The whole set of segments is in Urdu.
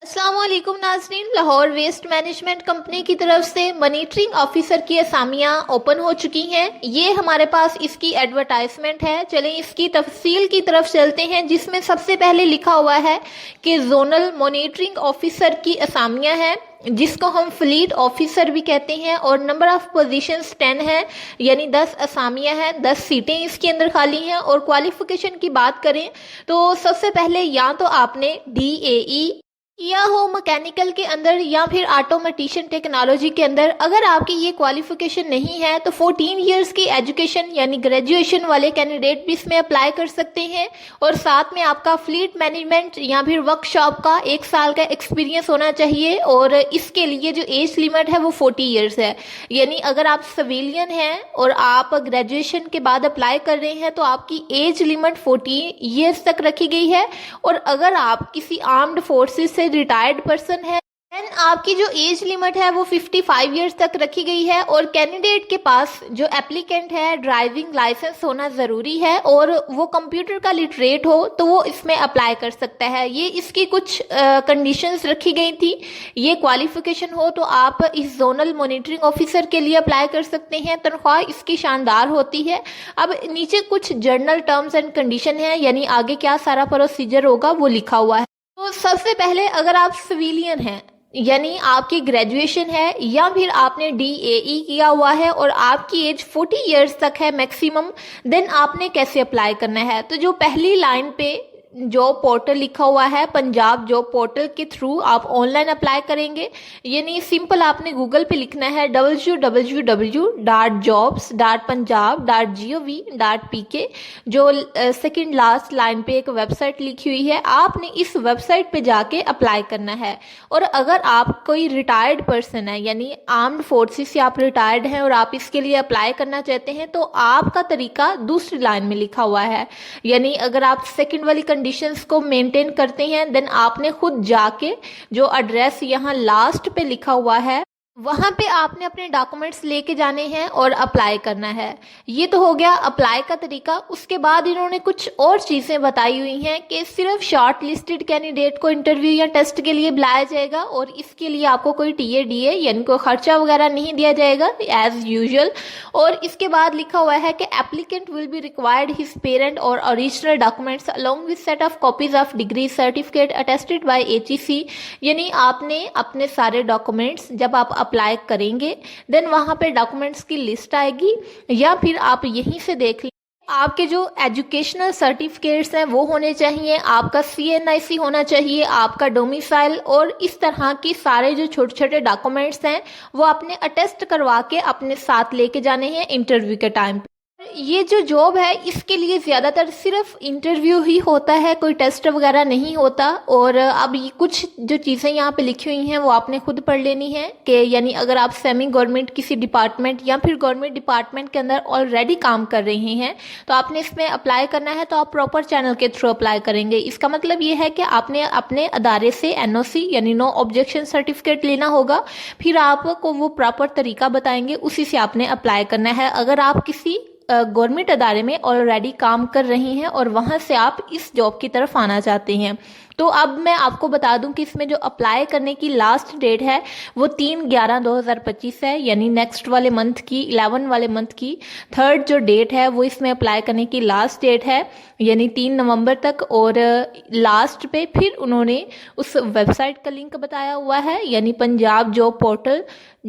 السلام علیکم ناظرین، لاہور ویسٹ مینجمنٹ کمپنی کی طرف سے مانیٹرنگ آفیسر کی اسامیاں اوپن ہو چکی ہیں۔ یہ ہمارے پاس اس کی ایڈورٹائزمنٹ ہے۔ چلیں اس کی تفصیل کی طرف چلتے ہیں، جس میں سب سے پہلے لکھا ہوا ہے کہ زونل مانیٹرنگ آفیسر کی اسامیاں ہیں، جس کو ہم فلیٹ آفیسر بھی کہتے ہیں، اور نمبر آف پوزیشنز 10 ہے، یعنی 10 اسامیاں ہیں، 10 سیٹیں اس کے اندر خالی ہیں۔ اور کوالیفیکیشن کی بات کریں تو سب سے پہلے یا تو آپ نے DAE یا ہو مکینیکل کے اندر یا پھر آٹومیٹیشن ٹیکنالوجی کے اندر۔ اگر آپ کی یہ کوالیفیکیشن نہیں ہے تو 14 ایئرس کی ایجوکیشن یعنی گریجویشن والے کینڈیڈیٹ بھی اس میں اپلائی کر سکتے ہیں، اور ساتھ میں آپ کا فلیٹ مینجمنٹ یا پھر ورک شاپ کا 1 سال کا ایکسپیرینس ہونا چاہیے، اور اس کے لیے جو ایج لیمٹ ہے وہ 40 ایئرس ہے۔ یعنی اگر آپ سویلین ہیں اور آپ گریجویشن کے بعد اپلائی کر رہے ہیں تو آپ کی ایج لیمٹ 40 ایئرس تک رکھی گئی ہے، اور اگر آپ کسی آرمڈ فورسز سے ریٹائرڈ پرسن ہے دین آپ کی جو ایج لیمٹ ہے وہ 55 ایئرس تک رکھی گئی ہے، اور کینڈیڈیٹ کے پاس جو اپلیکینٹ ہے ڈرائیونگ لائسنس ہونا ضروری ہے، اور وہ کمپیوٹر کا لٹریٹ ہو تو وہ اس میں اپلائی کر سکتا ہے۔ یہ اس کی کچھ کنڈیشنز رکھی گئی تھی۔ یہ کوالیفیکیشن ہو تو آپ اس زونل مانیٹرنگ آفیسر کے لیے اپلائی کر سکتے ہیں۔ تنخواہ اس کی شاندار ہوتی ہے۔ اب نیچے کچھ جرنل ٹرمز اینڈ کنڈیشن ہیں، یعنی آگے کیا سارا پروسیجر ہوگا وہ لکھا ہوا ہے۔ تو سب سے پہلے اگر آپ سویلین ہیں، یعنی آپ کی گریجویشن ہے یا پھر آپ نے DAE کیا ہوا ہے اور آپ کی ایج 40 ایئرس تک ہے میکسیمم، دین آپ نے کیسے اپلائی کرنا ہے؟ تو جو پہلی لائن پہ جاب پورٹل لکھا ہوا ہے، پنجاب جاب پورٹل کے تھرو آپ آن لائن اپلائی کریں گے۔ یعنی سمپل آپ نے گوگل پہ لکھنا ہے www.jobs.punjab.gov.pk، جو سیکنڈ لاسٹ لائن پہ ایک ویب سائٹ لکھی ہوئی ہے، آپ نے اس ویب سائٹ پہ جا کے اپلائی کرنا ہے۔ اور اگر آپ کوئی ریٹائرڈ پرسن ہے، یعنی آرمڈ فورسز سے آپ ریٹائرڈ ہیں اور آپ اس کے لیے اپلائی کرنا چاہتے ہیں، تو آپ کا طریقہ دوسری لائن میں لکھا ہوا ہے۔ یعنی اگر آپ سیکنڈ والی کنڈیشنز کو مینٹین کرتے ہیں دین آپ نے خود جا کے جو ایڈریس یہاں لاسٹ پہ لکھا ہوا ہے وہاں پہ آپ نے اپنے ڈاکومنٹس لے کے جانے ہیں اور اپلائی کرنا ہے۔ یہ تو ہو گیا اپلائی کا طریقہ۔ اس کے بعد انہوں نے کچھ اور چیزیں بتائی ہوئی ہیں کہ صرف شارٹ لسٹڈ کینڈیڈیٹ کو انٹرویو یا ٹیسٹ کے لیے بلایا جائے گا، اور اس کے لیے آپ کو کوئی DA یعنی کوئی خرچہ وغیرہ نہیں دیا جائے گا ایز یوزول۔ اور اس کے بعد لکھا ہوا ہے کہ applicant will be required his parent اور original documents along with set of copies of degree certificate attested by HEC۔ یعنی آپ نے اپنے سارے ڈاکومنٹس جب آپ اپلائی کریں گے دین وہاں پہ ڈاکومنٹس کی لسٹ آئے گی، یا پھر آپ یہیں سے دیکھ لیں۔ آپ کے جو ایجوکیشنل سرٹیفکیٹس ہیں وہ ہونے چاہیے، آپ کا CNIC ہونا چاہیے، آپ کا ڈومیسائل، اور اس طرح کی سارے جو چھوٹے چھوٹے ڈاکومنٹس ہیں وہ آپ نے اٹیسٹ کروا کے اپنے ساتھ لے کے جانے ہیں انٹرویو کے ٹائم پہ۔ یہ جو جاب ہے اس کے لیے زیادہ تر صرف انٹرویو ہی ہوتا ہے، کوئی ٹیسٹ وغیرہ نہیں ہوتا۔ اور اب یہ کچھ جو چیزیں یہاں پہ لکھی ہوئی ہیں وہ آپ نے خود پڑھ لینی ہے، کہ یعنی اگر آپ سیمی گورنمنٹ کسی ڈپارٹمنٹ یا پھر گورنمنٹ ڈپارٹمنٹ کے اندر آلریڈی کام کر رہے ہیں تو آپ نے اس میں اپلائی کرنا ہے، تو آپ پراپر چینل کے تھرو اپلائی کریں گے۔ اس کا مطلب یہ ہے کہ آپ نے اپنے ادارے سے NOC یعنی نو آبجیکشن سرٹیفکیٹ لینا ہوگا، پھر آپ کو وہ پراپر طریقہ بتائیں گے، اسی سے آپ نے اپلائی کرنا ہے۔ اگر آپ کسی گورنمنٹ ادارے میں آلریڈی کام کر رہی ہیں اور وہاں سے آپ اس جاب کی طرف آنا چاہتے ہیں، تو اب میں آپ کو بتا دوں کہ اس میں جو اپلائی کرنے کی لاسٹ ڈیٹ ہے وہ 3/11/2025 ہے، یعنی نیکسٹ والے منتھ کی 11 والے منتھ کی 3rd جو ڈیٹ ہے وہ اس میں اپلائی کرنے کی لاسٹ ڈیٹ ہے، یعنی 3 نومبر تک۔ اور لاسٹ پہ پھر انہوں نے اس ویب سائٹ کا لنک بتایا ہوا ہے، یعنی پنجاب جاب پورٹل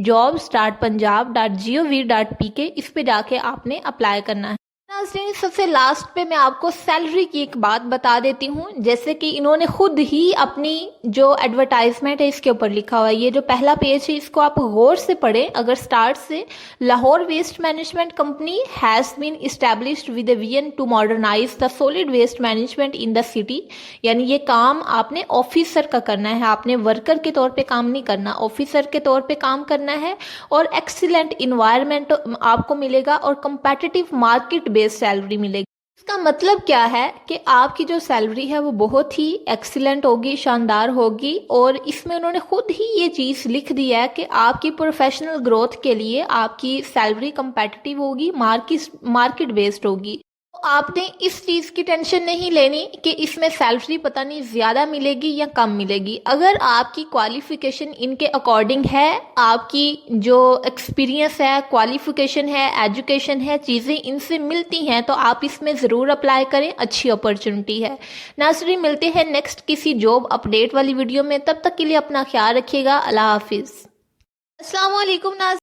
jobs.punjab.gov.pk، اس پہ جا کے آپ نے اپلائی کرنا ہے۔ ناظرین، سب سے لاسٹ پہ میں آپ کو سیلری کی ایک بات بتا دیتی ہوں، جیسے کہ انہوں نے خود ہی اپنی جو ایڈورٹائزمنٹ ہے اس کے اوپر لکھا ہوا ہے۔ یہ جو پہلا پیج ہے اس کو آپ غور سے پڑھیں اگر سٹارٹ سے۔ Lahore waste management company has been established with a vision to modernize the solid waste management in the city. یعنی یہ کام آپ نے آفیسر کا کرنا ہے، آپ نے ورکر کے طور پہ کام نہیں کرنا، آفیسر کے طور پہ کام کرنا ہے، اور ایکسیلنٹ انوائرمنٹ آپ کو ملے گا اور کمپیٹیٹیو مارکیٹ بیس سیلری ملے گی۔ اس کا مطلب کیا ہے کہ آپ کی جو سیلری ہے وہ بہت ہی ایکسیلنٹ ہوگی، شاندار ہوگی، اور اس میں انہوں نے خود ہی یہ چیز لکھ دی ہے کہ آپ کی پروفیشنل گروتھ کے لیے آپ کی سیلری کمپیٹیٹیو ہوگی، مارکیٹ بیسڈ ہوگی۔ آپ نے اس چیز کی ٹینشن نہیں لینی کہ اس میں سیلری پتہ نہیں زیادہ ملے گی یا کم ملے گی. اگر آپ کی کوالیفیکیشن ان کے اکارڈنگ ہے، آپ کی جو ایکسپیرینس ہے، کوالیفیکیشن ہے، ایجوکیشن ہے، چیزیں ان سے ملتی ہیں تو آپ اس میں ضرور اپلائی کریں. اچھی اپرچونٹی ہے. ناظرین، ملتے ہیں نیکسٹ کسی جاب اپڈیٹ والی ویڈیو میں. تب تک کے لیے اپنا خیال رکھیے گا. اللہ حافظ. السلام علیکم ناظرین.